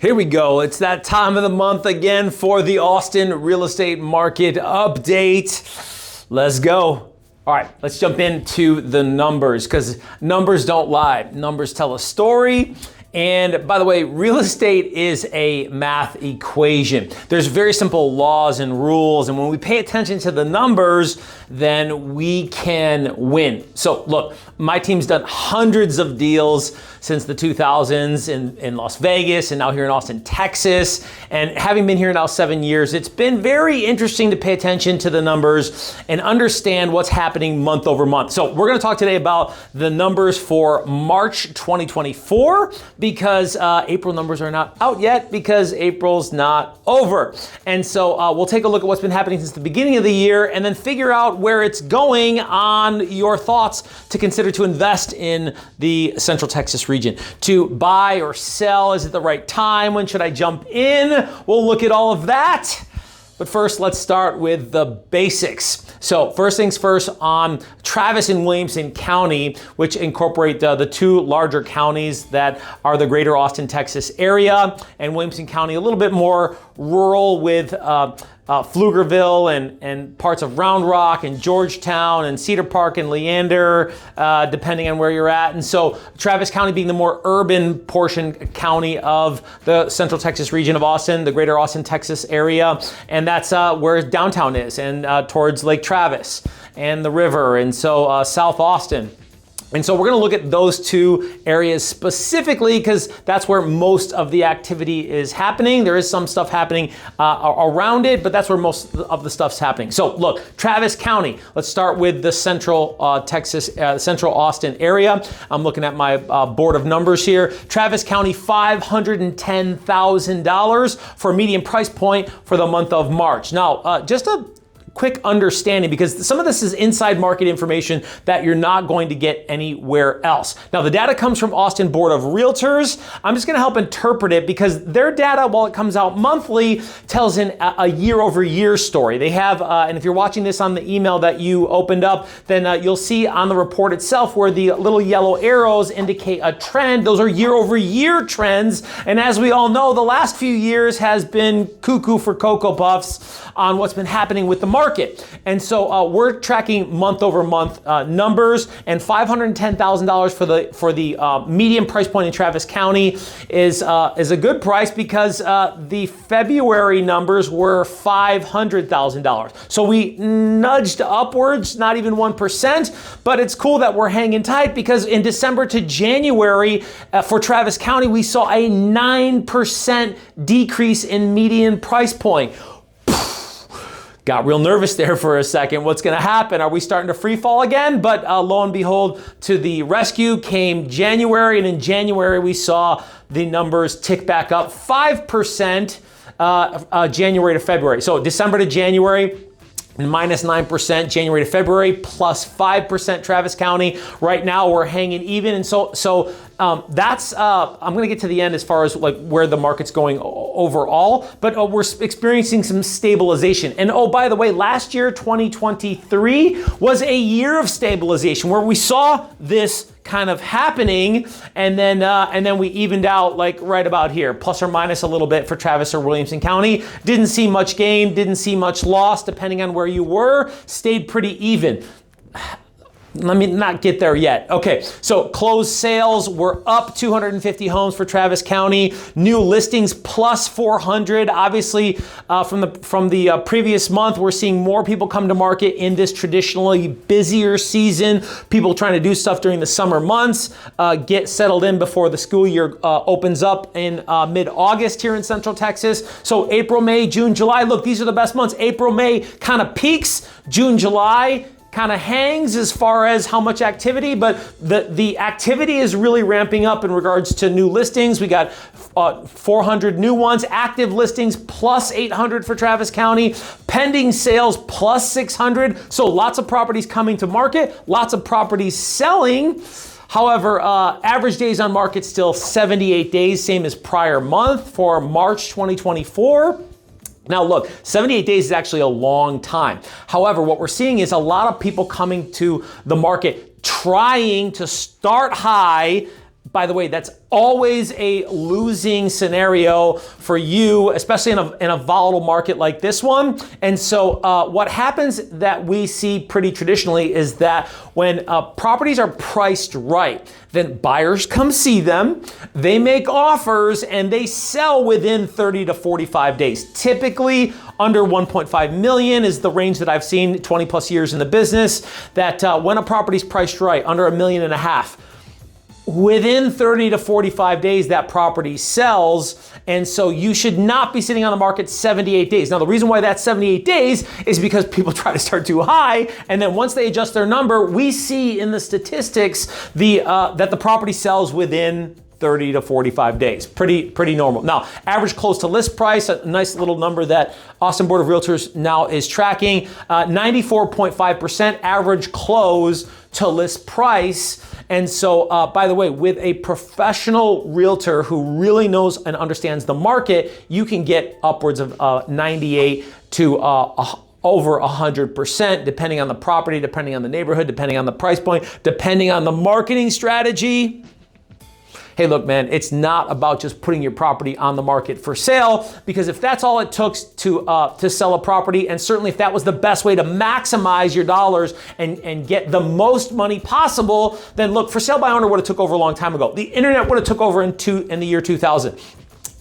Here we go. It's that time of the month again for the Austin real estate market update. Let's go. All right, let's jump into the numbers because numbers don't lie. Numbers tell a story. And by the way, real estate is a math equation. There's very simple laws and rules. And when we pay attention to the numbers, then we can win. So look, my team's done hundreds of deals since the 2000s in Las Vegas and now here in Austin, Texas. And having been here now 7 years, it's been very interesting to pay attention to the numbers and understand what's happening month over month. So we're gonna talk today about the numbers for March 2024 because April numbers are not out yet because April's not over. And so we'll take a look at what's been happening since the beginning of the year and then figure out where it's going on your thoughts to consider to invest in the Central Texas region. To buy or sell, is it the right time? When should I jump in? We'll look at all of that. But first, let's start with the basics. So first things first, on Travis and Williamson County, which incorporate the two larger counties that are the greater Austin, Texas area, and Williamson County a little bit more rural with Pflugerville and parts of Round Rock and Georgetown and Cedar Park and Leander, depending on where you're at. And so Travis County being the more urban portion county of the Central Texas region of Austin, the greater Austin, Texas area. And that's where downtown is and towards Lake Travis and the river. And so South Austin. And so we're gonna look at those two areas specifically because that's where most of the activity is happening. There is some stuff happening around it, but that's where most of the stuff's happening. So look, Travis County, let's start with the Central Texas, Central Austin area. I'm looking at my board of numbers here. Travis County, $510,000 for median price point for the month of March. Now, just a quick understanding because some of this is inside market information that you're not going to get anywhere else. Now the data comes from Austin Board of Realtors. I'm just going to help interpret it because their data, while it comes out monthly, tells a year over year story. They have, and if you're watching this on the email that you opened up, then you'll see on the report itself where the little yellow arrows indicate a trend. Those are year over year trends. And as we all know, the last few years has been cuckoo for Cocoa Puffs on what's been happening with the market. And so we're tracking month over month numbers, and $510,000 for the median price point in Travis County is a good price because the February numbers were $500,000. So we nudged upwards, not even 1%, but it's cool that we're hanging tight because in December to January for Travis County, we saw a 9% decrease in median price point. Got real nervous there for a second. What's going to happen? Are we starting to free fall again? But lo and behold, to the rescue came January, and in January we saw the numbers tick back up 5% January to February. So December to January, minus 9%, January to February, plus 5% Travis County. Right now we're hanging even. And so that's, I'm gonna get to the end as far as like where the market's going overall, but we're experiencing some stabilization. And oh, by the way, last year, 2023 was a year of stabilization where we saw this kind of happening, and then we evened out like right about here, plus or minus a little bit for Travis or Williamson County. Didn't see much gain, didn't see much loss, depending on where you were, stayed pretty even. Let me not get there yet. Okay, so closed sales were up 250 homes for Travis County. New listings plus 400. Obviously, from the previous month, we're seeing more people come to market in this traditionally busier season. People trying to do stuff during the summer months, get settled in before the school year opens up in mid-August here in Central Texas. So April, May, June, July. Look, these are the best months. April, May kind of peaks. June, July kind of hangs as far as how much activity, but the activity is really ramping up in regards to new listings. We got 400 new ones, active listings plus 800 for Travis County, pending sales plus 600. So lots of properties coming to market, lots of properties selling. However, average days on market still 78 days, same as prior month for March 2024. Now look, 78 days is actually a long time. However, what we're seeing is a lot of people coming to the market trying to start high By the way, that's always a losing scenario for you, especially in a volatile market like this one. And so what happens that we see pretty traditionally is that when properties are priced right, then buyers come see them, they make offers, and they sell within 30 to 45 days. Typically, under 1.5 million is the range that I've seen 20 plus years in the business, that when a property's priced right, under $1.5 million, within 30 to 45 days, that property sells. And so you should not be sitting on the market 78 days. Now, the reason why that's 78 days is because people try to start too high. And then once they adjust their number, we see in the statistics that the property sells within 30 to 45 days. Pretty normal. Now, average close to list price, a nice little number that Austin Board of Realtors now is tracking, 94.5% average close to list price. And so, by the way, with a professional realtor who really knows and understands the market, you can get upwards of 98 to over 100%, depending on the property, depending on the neighborhood, depending on the price point, depending on the marketing strategy. Hey, look, man, it's not about just putting your property on the market for sale, because if that's all it took to sell a property, and certainly if that was the best way to maximize your dollars and get the most money possible, then look, for sale by owner would have took over a long time ago. The internet would have took over in the year 2000.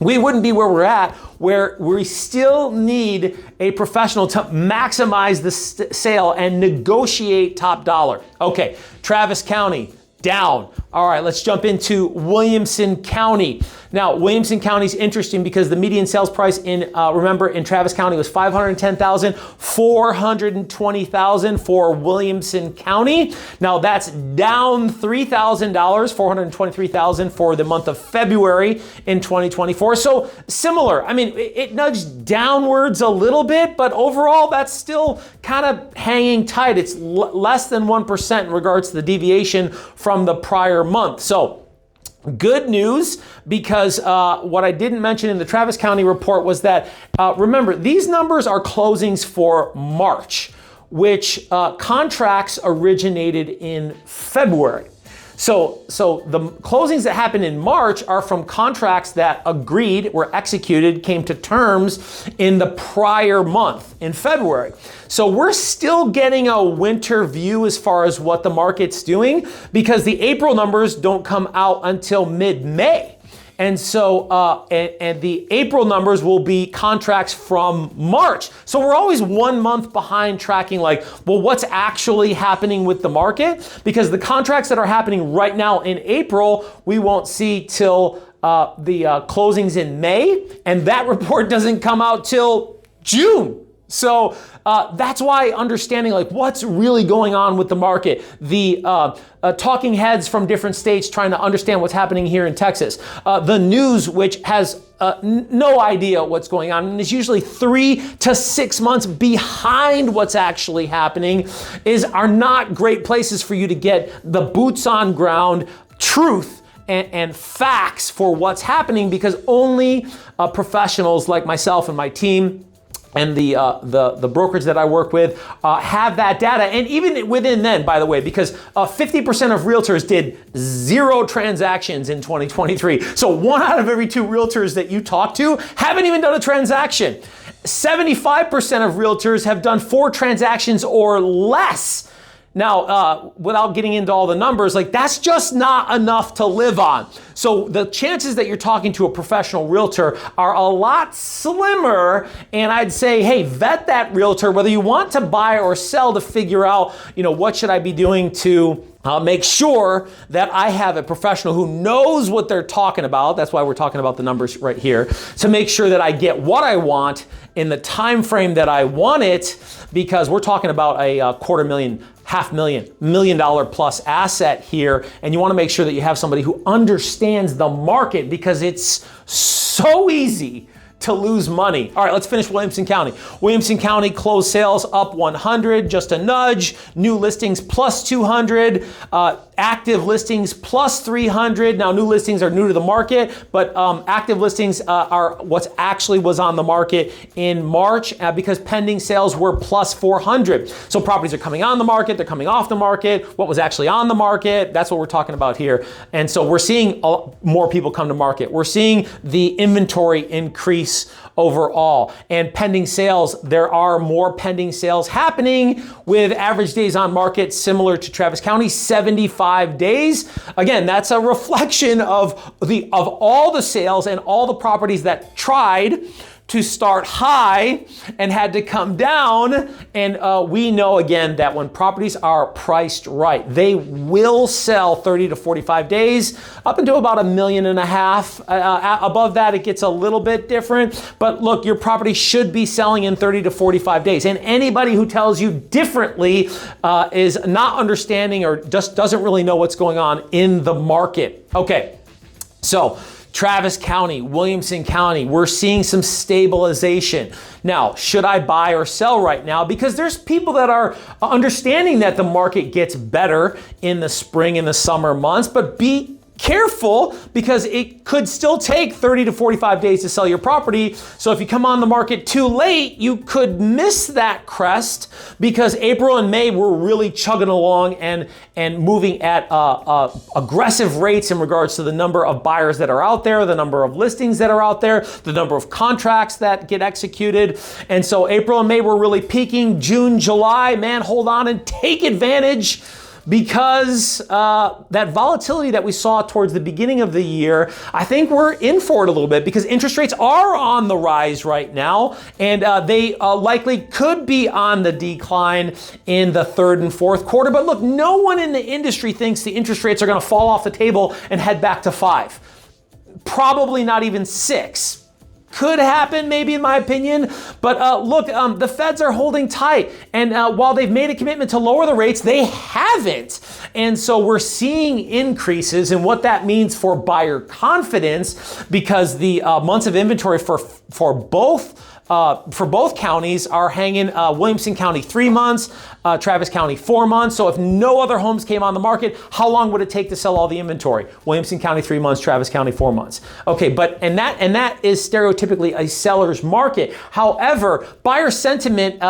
We wouldn't be where we're at, where we still need a professional to maximize the sale and negotiate top dollar. Okay, Travis County, down. All right, let's jump into Williamson County. Now, Williamson County is interesting because the median sales price remember, in Travis County was $510,000, $420,000 for Williamson County. Now, that's down $3,000, $423,000 for the month of February in 2024. So similar. I mean, it nudged downwards a little bit, but overall, that's still kind of hanging tight. It's less than 1% in regards to the deviation from the prior month. So, good news, because what I didn't mention in the Travis County report was that, remember, these numbers are closings for March, which contracts originated in February. So the closings that happened in March are from contracts that were executed, came to terms in the prior month, in February. So we're still getting a winter view as far as what the market's doing, because the April numbers don't come out until mid-May. And so, and the April numbers will be contracts from March. So we're always 1 month behind tracking, like, well, what's actually happening with the market? Because the contracts that are happening right now in April, we won't see till the closings in May. And that report doesn't come out till June. So that's why understanding, like, what's really going on with the market, the talking heads from different states trying to understand what's happening here in Texas, the news, which has no idea what's going on and is usually 3 to 6 months behind what's actually happening, are not great places for you to get the boots on ground truth and facts for what's happening, because only professionals like myself and my team and the brokerage that I work with have that data. And even within then, by the way, because 50% of realtors did 0 transactions in 2023. So 1 out of every 2 realtors that you talk to haven't even done a transaction. 75% of realtors have done 4 transactions or less. Now, without getting into all the numbers, like, that's just not enough to live on. So the chances that you're talking to a professional realtor are a lot slimmer. And I'd say, hey, vet that realtor, whether you want to buy or sell, to figure out, what should I be doing to make sure that I have a professional who knows what they're talking about. That's why we're talking about the numbers right here, to make sure that I get what I want in the time frame that I want it, because we're talking about a $250,000, $500,000, $1 million plus asset here. And you want to make sure that you have somebody who understands the market, because it's so easy to lose money. All right, let's finish Williamson County. Williamson County closed sales up 100, just a nudge. New listings plus 200. active listings plus 300. Now, new listings are new to the market, but active listings are what's actually was on the market in March because pending sales were plus 400. So properties are coming on the market, they're coming off the market, what was actually on the market, that's what we're talking about here. And so we're seeing more people come to market. We're seeing the inventory increase overall. And pending sales, there are more pending sales happening with average days on market similar to Travis County, 75 days. Again, that's a reflection of all the sales and all the properties that tried to start high and had to come down. And we know again that when properties are priced right, they will sell 30 to 45 days, up into about $1.5 million. Above that, it gets a little bit different. But look, your property should be selling in 30 to 45 days. And anybody who tells you differently is not understanding or just doesn't really know what's going on in the market. Okay, so Travis County, Williamson County, we're seeing some stabilization. Now, should I buy or sell right now? Because there's people that are understanding that the market gets better in the spring and the summer months, but be careful because it could still take 30 to 45 days to sell your property. So if you come on the market too late, you could miss that crest because April and May were really chugging along and moving at aggressive rates in regards to the number of buyers that are out there, the number of listings that are out there, the number of contracts that get executed. And so April and May were really peaking. June, July, man, hold on and take advantage, because that volatility that we saw towards the beginning of the year, I think we're in for it a little bit because interest rates are on the rise right now, and they likely could be on the decline in the third and fourth quarter. But look, no one in the industry thinks the interest rates are going to fall off the table and head back to 5. Probably not even 6. Could happen, maybe, in my opinion. But look, the feds are holding tight. And while they've made a commitment to lower the rates, they haven't. And so we're seeing increases in what that means for buyer confidence, because the months of inventory for both counties are hanging. Williamson County 3 months, Travis County 4 months. So if no other homes came on the market, how long would it take to sell all the inventory? Williamson County 3 months, Travis County 4 months. Okay, but and that is stereotypically a seller's market. However, buyer sentiment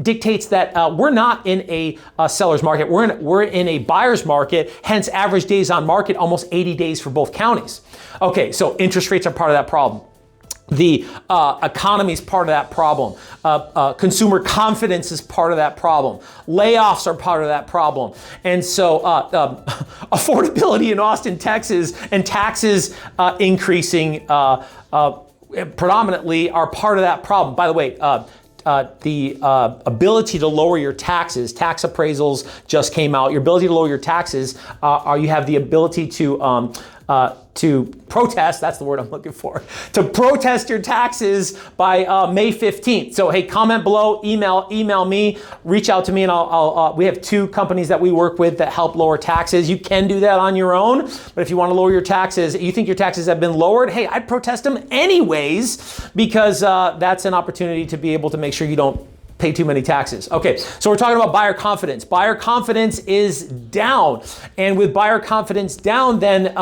dictates that we're not in a seller's market. We're in a buyer's market. Hence, average days on market almost 80 days for both counties. Okay, so interest rates are part of that problem. The economy is part of that problem. Consumer confidence is part of that problem. Layoffs are part of that problem. And so affordability in Austin, Texas, and taxes increasing predominantly are part of that problem. By the way, the ability to lower your taxes, tax appraisals just came out. Your ability to lower your taxes, you have the ability to protest, that's the word I'm looking for, to protest your taxes by May 15th. So hey, comment below, email me, reach out to me, and we have 2 companies that we work with that help lower taxes. You can do that on your own, but if you want to lower your taxes, you think your taxes have been lowered, hey, I'd protest them anyways, because that's an opportunity to be able to make sure you don't pay too many taxes. Okay, so we're talking about buyer confidence. Buyer confidence is down, and with buyer confidence down, then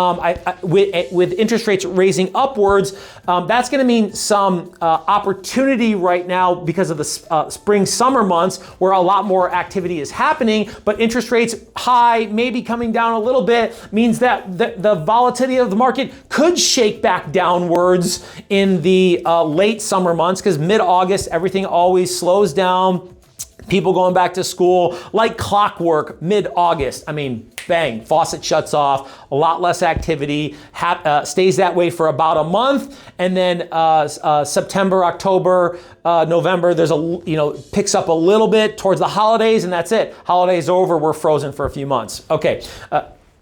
with interest rates raising upwards, that's going to mean some opportunity right now because of the spring summer months where a lot more activity is happening. But interest rates high, maybe coming down a little bit, means that the volatility of the market could shake back downwards in the late summer months, because mid-August everything always slows down. People going back to school like clockwork mid-August. I mean, bang, faucet shuts off, a lot less activity, stays that way for about a month, and then September, October, November, picks up a little bit towards the holidays, and that's it. Holidays over, we're frozen for a few months. Okay,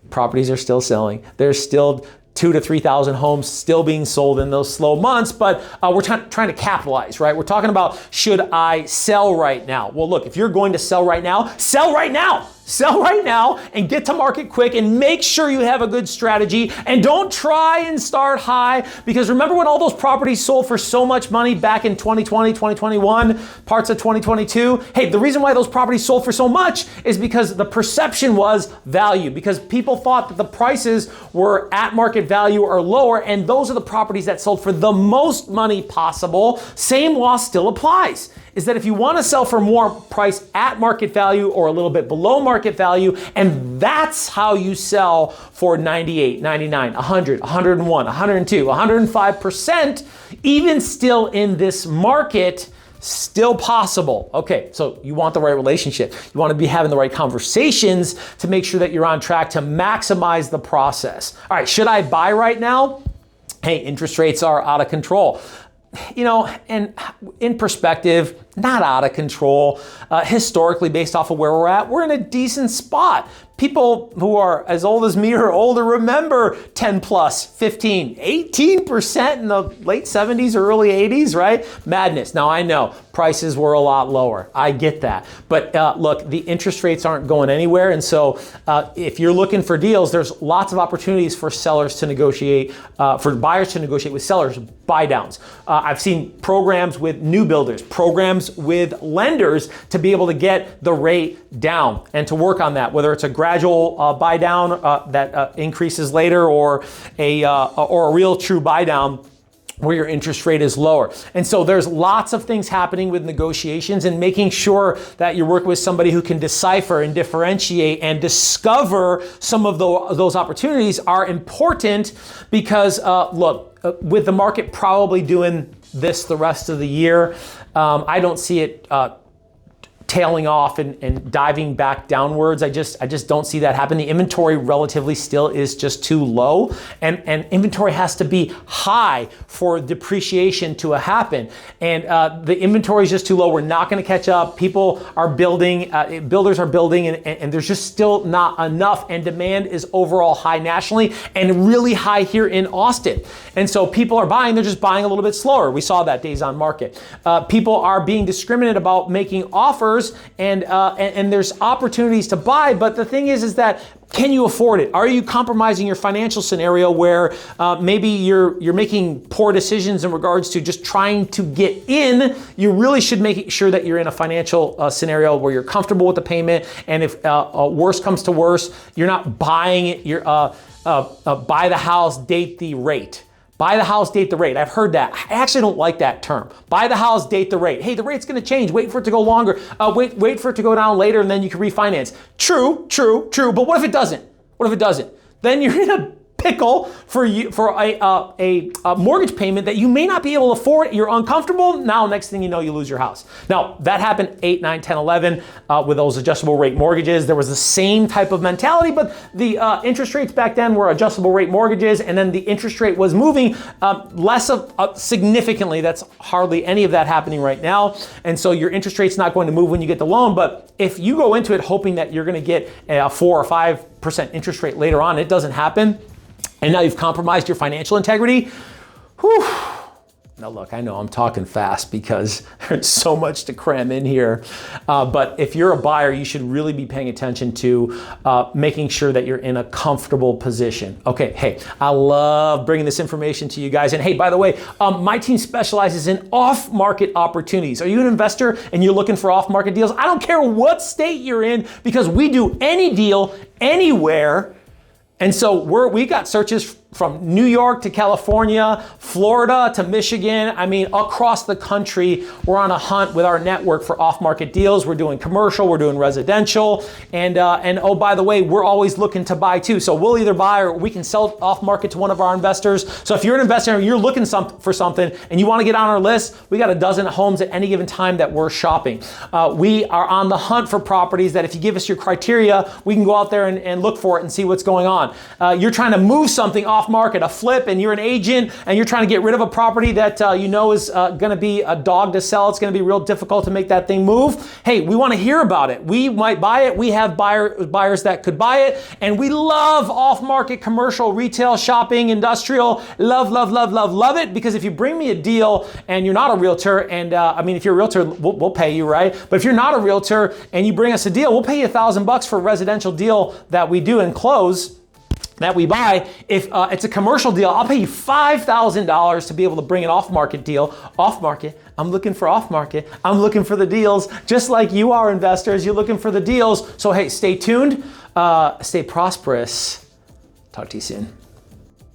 properties are still selling. There's still 2,000 to 3,000 homes still being sold in those slow months, but we're trying to capitalize, right? We're talking about, should I sell right now? Well, look, if you're going to sell right now, sell right now. Sell right now and get to market quick, and make sure you have a good strategy, and don't try and start high, because remember when all those properties sold for so much money back in 2020, 2021, parts of 2022? Hey, the reason why those properties sold for so much is because the perception was value, because people thought that the prices were at market value or lower, and those are the properties that sold for the most money possible. Same law still applies, is that if you want to sell for more price at market value or a little bit below market value, and that's how you sell for 98, 99, 100, 101, 102, 105%, even still in this market, still possible. Okay, so you want the right relationship. You want to be having the right conversations to make sure that you're on track to maximize the process. All right, should I buy right now? Hey, interest rates are out of control. You know, and in perspective, not out of control. Historically, based off of where we're at, we're in a decent spot. People who are as old as me or older remember 10 plus, 15, 18% in the late 70s or early 80s, right? Madness. Now I know prices were a lot lower. I get that. But look, the interest rates aren't going anywhere. And so if you're looking for deals, there's lots of opportunities for sellers to negotiate, for buyers to negotiate with sellers, buy downs. I've seen programs with new builders, programs with lenders to be able to get the rate down and to work on that, whether it's a gradual buy down that increases later, or a real true buy down where your interest rate is lower. And so there's lots of things happening with negotiations, and making sure that you're working with somebody who can decipher and differentiate and discover some of those opportunities are important, because look, with the market probably doing this the rest of the year, I don't see it tailing off and diving back downwards. I just don't see that happen. The inventory relatively still is just too low, and inventory has to be high for depreciation to happen. And the inventory is just too low. We're not going to catch up. People are building, builders are building, and there's just still not enough. And demand is overall high nationally and really high here in Austin. And so people are buying, they're just buying a little bit slower. We saw that days on market. People are being discriminated about making offers, and there's opportunities to buy, but the thing is that, can you afford it? Are you compromising your financial scenario where maybe you're making poor decisions in regards to just trying to get in? You really should make sure that you're in a financial scenario where you're comfortable with the payment, and if worse comes to worse, you're not buying it. You're buy the house, date the rate. Buy the house, date the rate. I've heard that. I actually don't like that term. Buy the house, date the rate. Hey, the rate's gonna change. Wait for it to go longer. Wait for it to go down later, and then you can refinance. True. But what if it doesn't? What if it doesn't? Then you're in a pickle for a mortgage payment that you may not be able to afford. You're uncomfortable. Now, next thing you know, you lose your house. Now, that happened 8, 9, 10, 11 with those adjustable rate mortgages. There was the same type of mentality, but the interest rates back then were adjustable rate mortgages, and then the interest rate was moving less significantly. That's hardly any of that happening right now. And so your interest rate's not going to move when you get the loan, but if you go into it hoping that you're going to get a 4 or 5% interest rate later on, it doesn't happen. And now you've compromised your financial integrity. Whew. Now look, I know I'm talking fast because there's so much to cram in here. But if you're a buyer, you should really be paying attention to making sure that you're in a comfortable position. Okay, hey, I love bringing this information to you guys. And hey, by the way, my team specializes in off-market opportunities. Are you an investor and you're looking for off-market deals? I don't care what state you're in, because we do any deal anywhere. And so we got searches from New York to California, Florida to Michigan. I mean, across the country, we're on a hunt with our network for off-market deals. We're doing commercial, we're doing residential, and oh, by the way, we're always looking to buy too. So we'll either buy or we can sell off-market to one of our investors. So if you're an investor and you're looking for something and you want to get on our list, we got a dozen homes at any given time that we're shopping. We are on the hunt for properties that if you give us your criteria, we can go out there and look for it and see what's going on. You're trying to move something off off market, a flip, and you're an agent and you're trying to get rid of a property that you know is going to be a dog to sell, it's going to be real difficult to make that thing move. Hey, we want to hear about it. We might buy it. We have buyers that could buy it. And we love off-market commercial, retail, shopping, industrial. Love, love, love, love, love it. Because if you bring me a deal and you're not a realtor, and I mean, if you're a realtor, we'll pay you, right? But if you're not a realtor and you bring us a deal, we'll pay you $1,000 for a residential deal that we do and close, that we buy. If it's a commercial deal, I'll pay you $5,000 to be able to bring an off-market deal. Off-market, I'm looking for off-market. I'm looking for the deals, just like you are, investors. You're looking for the deals. So hey, stay tuned, stay prosperous. Talk to you soon.